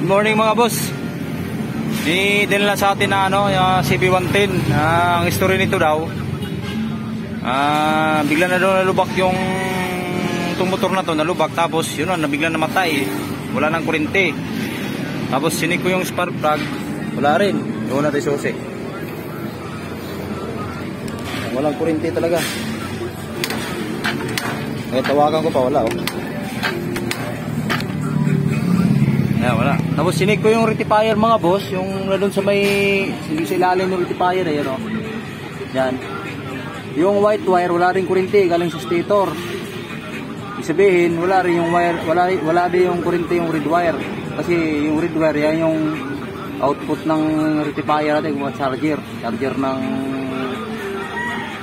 Good morning mga boss. Dinala sa atin na CB110. Ang history nito daw, bigla na daw nalubak yung itong motor na to, nalubak, tapos yun na, bigla namatay, wala nang kuryente. Tapos sinik ko yung spark plug, wala rin. Doon natin susi, walang kuryente talaga. Kaya tawagan ko pa, wala wala. Tapos sinig ko yung rectifier mga boss, yung doon sa may sa ilalim ng rectifier eh, yan. Yung white wire wala rin kuryente galing sa stator. Ibig sabihin wala rin yung wire, wala din yung kuryente yung red wire. Kasi yung red wire yan yung output ng rectifier natin, yung charger ng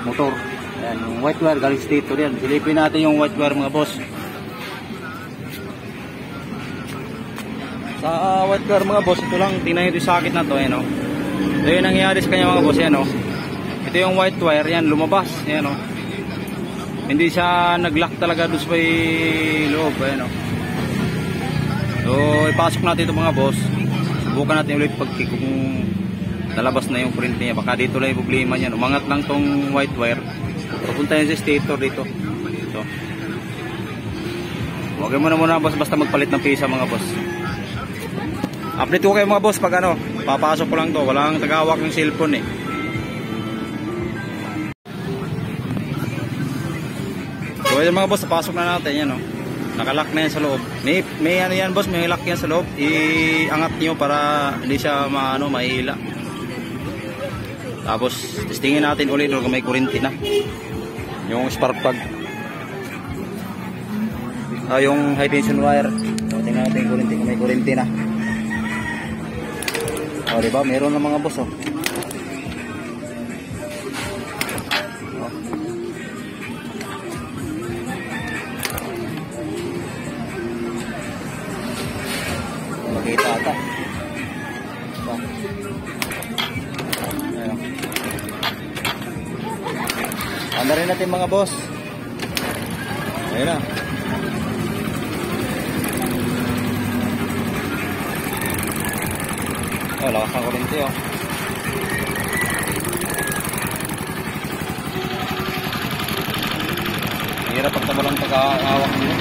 motor. Yan, yung white wire galing sa stator yan. Silipin natin yung white wire mga boss. Sa white wire mga boss, ito lang, tingnan nyo yung sakit na to, ito yung nangyari sa kanya mga boss, ito yung white wire, yan, lumabas, hindi siya nag-lock talaga doon sa may loob, so ipasok natin ito mga boss, subukan natin ulit pag kung nalabas na yung kuryente niya, baka dito lang yung problema niya, umangat lang tong white wire, papunta yan sa stator dito, ito. Huwag mo na muna boss, basta magpalit ng pisa mga boss. Update ko kayo mga boss pag papasok ko lang to, walang tagawak ng cellphone So ayun mga boss, pasok na natin yan nakalock na yan sa loob. May yan boss, may lock yan sa loob. Iangat nyo para hindi siya mahila. Tapos testingin natin ulit kung may kuryente na. Yung spark plug. Yung high tension wire. Tingnan natin kuryente kung may kuryente na. Diba? Meron na mga boss Makita ata. Diba? Tanda rin natin mga boss. Ayun na. Lakas ng kuryente hirap pag tabalang pagkakawak nyo.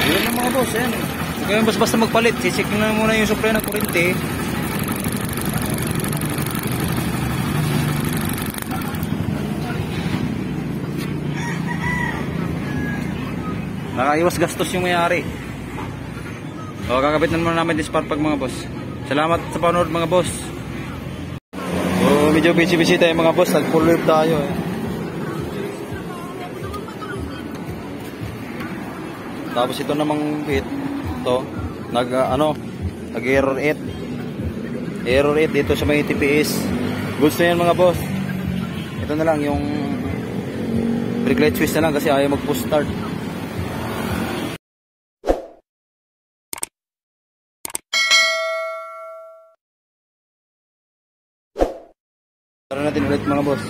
Yun lang mga boss, yan. Huwag kayong basta magpalit, sisik na muna yung supply ng kuryente. Nakaiwas gastos yung may-ari. Kakabit na muna namin yung spark plug mga boss. Salamat sa panonood mga boss. So medyo busy tayo mga boss, nag full wave tayo Tapos ito namang bit, ito nag error 8 dito sa may TPS. Goods na yan mga boss. Ito na lang yung brake light switch na lang kasi ayaw mag push start. Para natin ulit mga boss.